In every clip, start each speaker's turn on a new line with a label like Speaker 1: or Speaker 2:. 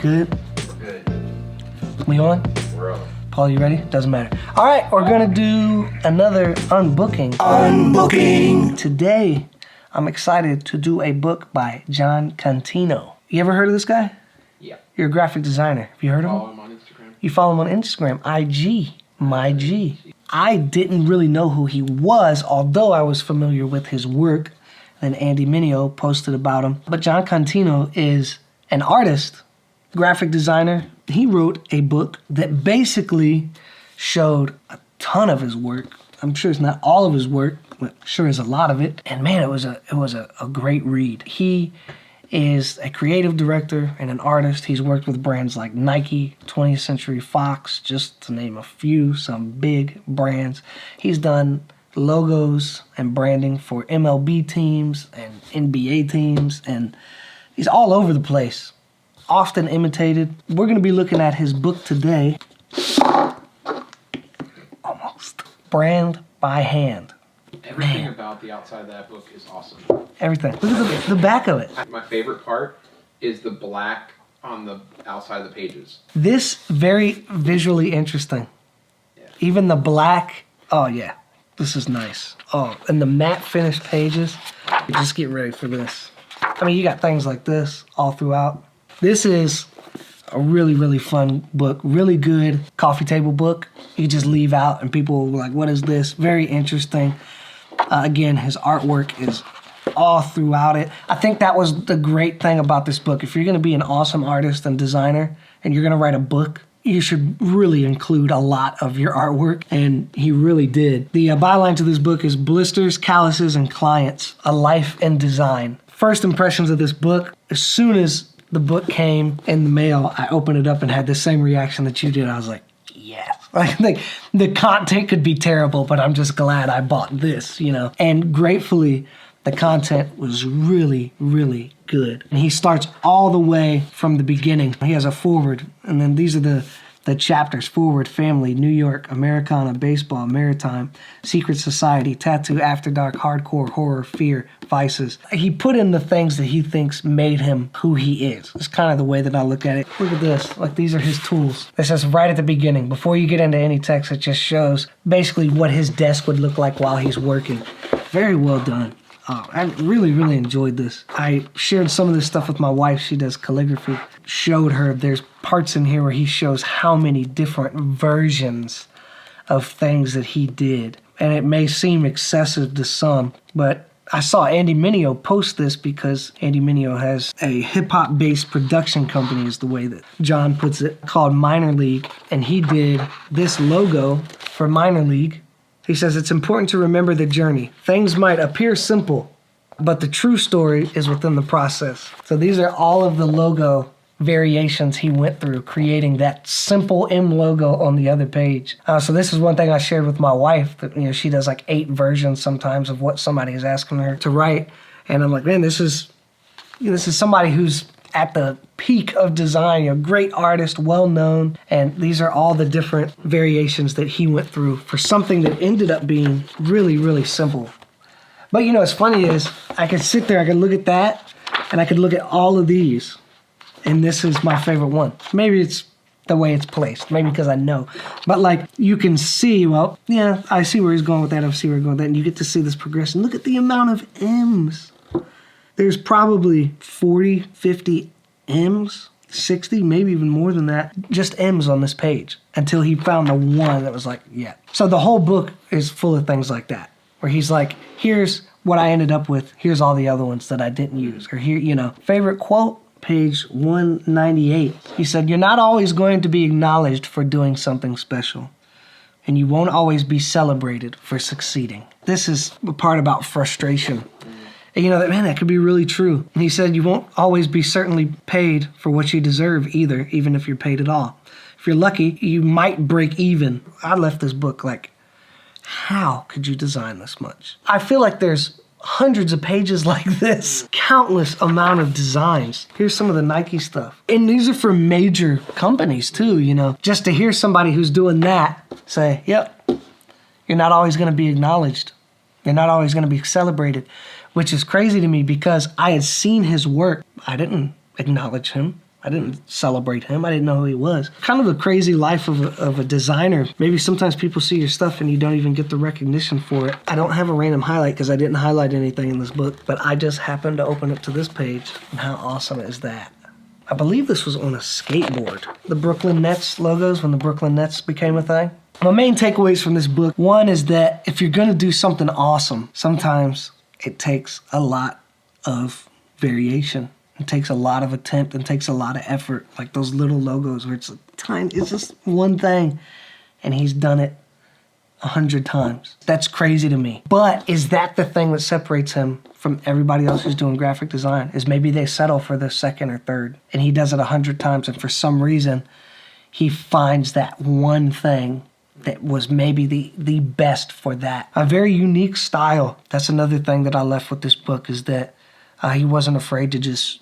Speaker 1: Good?
Speaker 2: Good.
Speaker 1: We on?
Speaker 2: We're on.
Speaker 1: Paul, you ready? Doesn't matter. All right, we're gonna do another unbooking.
Speaker 3: Unbooking.
Speaker 1: Today, I'm excited to do a book by Jon Contino. You ever heard of this guy?
Speaker 2: Yeah.
Speaker 1: You're a graphic designer. Have you heard of him?
Speaker 2: Follow him on Instagram.
Speaker 1: You follow him on Instagram, IG, my G. I didn't really know who he was, although I was familiar with his work. Then Andy Mineo posted about him. But Jon Contino is an artist, graphic designer. He wrote a book that basically showed a ton of his work. I'm sure it's not all of his work, but sure is a lot of it. And man, it was a great read. He is a creative director and an artist. He's worked with brands like Nike, 20th Century Fox, just to name a few, some big brands. He's done logos and branding for MLB teams and NBA teams, and he's all over the place, often imitated. We're going to be looking at his book today. Almost. Brand by Hand.
Speaker 2: Everything about the outside of that book is awesome.
Speaker 1: Everything. Look at the back of it.
Speaker 2: My favorite part is the black on the outside of the pages.
Speaker 1: This very visually interesting.
Speaker 2: Yeah.
Speaker 1: Even the black. Oh yeah, this is nice. Oh, and the matte finished pages. Just get ready for this. I mean, you got things like this all throughout. This is a really, really fun book. Really good coffee table book. You just leave out and people will be like, what is this? Very interesting. Again, his artwork is all throughout it. I think that was the great thing about this book. If you're going to be an awesome artist and designer and you're going to write a book, you should really include a lot of your artwork, and he really did. The byline to this book is Blisters, Calluses, and Clients, A Life in Design. First impressions of this book, as soon as the book came in the mail, I opened it up and had the same reaction that you did. I was like, yes. I think the content could be terrible, but I'm just glad I bought this, you know. And gratefully, the content was really, really good. And he starts all the way from the beginning. He has a foreword, and then these are the chapters: forward, family, New York, Americana, baseball, maritime, secret society, tattoo, after dark, hardcore, horror, fear, vices. He put in the things that he thinks made him who he is. It's kind of the way that I look at it. Look at this. Like, these are his tools. This is right at the beginning. Before you get into any text, it just shows basically what his desk would look like while he's working. Very well done. Oh, I really, really enjoyed this. I shared some of this stuff with my wife. She does calligraphy. Showed her there's parts in here where he shows how many different versions of things that he did. And it may seem excessive to some, but I saw Andy Mineo post this because Andy Mineo has a hip-hop based production company, is the way that John puts it, called Minor League. And he did this logo for Minor League. He says, it's important to remember the journey. Things might appear simple, but the true story is within the process. So these are all of the logo variations he went through, creating that simple M logo on the other page. So this is one thing I shared with my wife, that, you know, she does like 8 versions sometimes of what somebody is asking her to write. And I'm like, man, this is somebody who's at the peak of design, a great artist, well-known, and these are all the different variations that he went through for something that ended up being really, really simple. But you know, what's funny is I could sit there, I could look at that, and I could look at all of these, and this is my favorite one. Maybe it's the way it's placed, maybe because I know. But like, you can see, well, yeah, I see where he's going with that, I see where he's going with that, and you get to see this progression. Look at the amount of M's. There's probably 40, 50 M's, 60, maybe even more than that, just M's on this page, until he found the one that was like, yeah. So the whole book is full of things like that, where he's like, here's what I ended up with, here's all the other ones that I didn't use, or here, you know. Favorite quote, page 198. He said, you're not always going to be acknowledged for doing something special, and you won't always be celebrated for succeeding. This is the part about frustration. And you know, that could be really true. And he said, you won't always be certainly paid for what you deserve either, even if you're paid at all. If you're lucky, you might break even. I left this book like, how could you design this much? I feel like there's hundreds of pages like this, countless amount of designs. Here's some of the Nike stuff. And these are for major companies too, you know. Just to hear somebody who's doing that say, yep, you're not always going to be acknowledged. You're not always going to be celebrated. Which is crazy to me because I had seen his work. I didn't acknowledge him. I didn't celebrate him. I didn't know who he was. Kind of a crazy life of a designer. Maybe sometimes people see your stuff and you don't even get the recognition for it. I don't have a random highlight because I didn't highlight anything in this book, but I just happened to open up to this page. And how awesome is that? I believe this was on a skateboard. The Brooklyn Nets logos when the Brooklyn Nets became a thing. My main takeaways from this book, one is that if you're gonna do something awesome, sometimes it takes a lot of variation. It takes a lot of attempt and takes a lot of effort. Like those little logos where it's tiny, it's just one thing, and he's done it 100 times. That's crazy to me. But is that the thing that separates him from everybody else who's doing graphic design? Is maybe they settle for the second or third, and he does it 100 times, and for some reason, he finds that one thing that was maybe the best for that. A very unique style. That's another thing that I left with this book, is that he wasn't afraid to just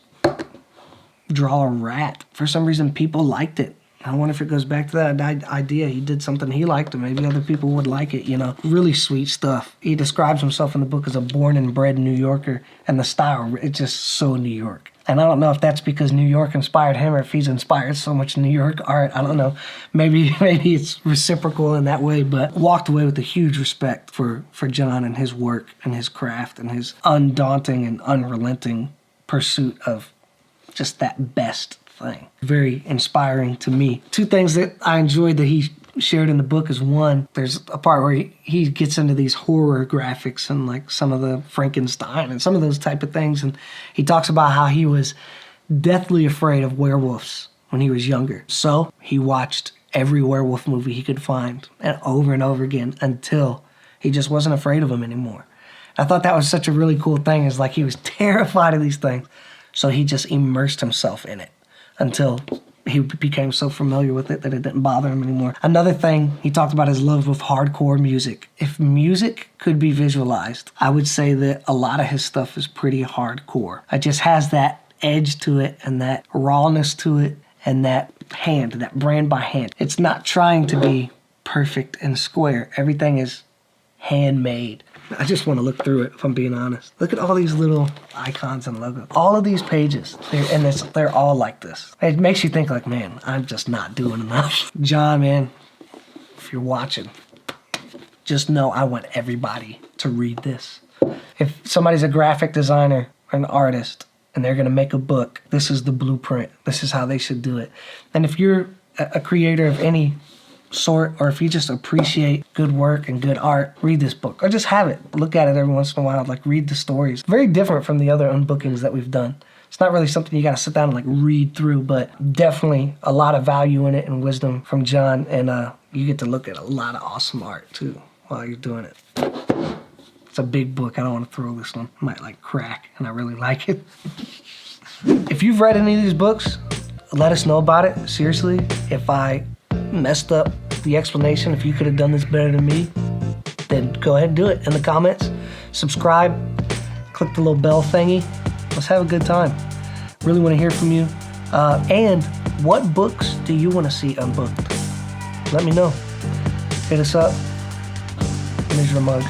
Speaker 1: draw a rat. For some reason, people liked it. I wonder if it goes back to that idea. He did something he liked, and maybe other people would like it, you know. Really sweet stuff. He describes himself in the book as a born and bred New Yorker, and the style, it's just so New York. And I don't know if that's because New York inspired him or if he's inspired so much New York art. I don't know. Maybe it's reciprocal in that way, but walked away with a huge respect for Jon and his work and his craft and his undaunting and unrelenting pursuit of just that best thing. Very inspiring to me. Two things that I enjoyed that he shared in the book is, one, there's a part where he gets into these horror graphics and like some of the Frankenstein and some of those type of things, and he talks about how he was deathly afraid of werewolves when he was younger. So he watched every werewolf movie he could find and over again until he just wasn't afraid of them anymore. I thought that was such a really cool thing, is like he was terrified of these things. So he just immersed himself in it until he became so familiar with it that it didn't bother him anymore. Another thing, he talked about his love of hardcore music. If music could be visualized, I would say that a lot of his stuff is pretty hardcore. It just has that edge to it and that rawness to it and that hand, that brand by hand. It's not trying to be perfect and square. Everything is handmade. I just want to look through it, if I'm being honest. Look at all these little icons and logos. All of these pages, they're all like this. It makes you think like, man, I'm just not doing enough. Jon, man, if you're watching, just know I want everybody to read this. If somebody's a graphic designer or an artist and they're going to make a book, this is the blueprint. This is how they should do it. And if you're a creator of any sort, or if you just appreciate good work and good art, read this book, or just have it. Look at it every once in a while, like read the stories. Very different from the other unbookings that we've done. It's not really something you got to sit down and like read through, but definitely a lot of value in it and wisdom from Jon, and you get to look at a lot of awesome art too while you're doing it. It's a big book. I don't want to throw this one. It might like crack, and I really like it. If you've read any of these books, let us know about it. Seriously, if I messed up the explanation, if you could have done this better than me, then go ahead and do it in the comments. Subscribe, click the little bell thingy. Let's have a good time. Really want to hear from you. And what books do you want to see unbooked? Let me know. Hit us up. Here's your mug.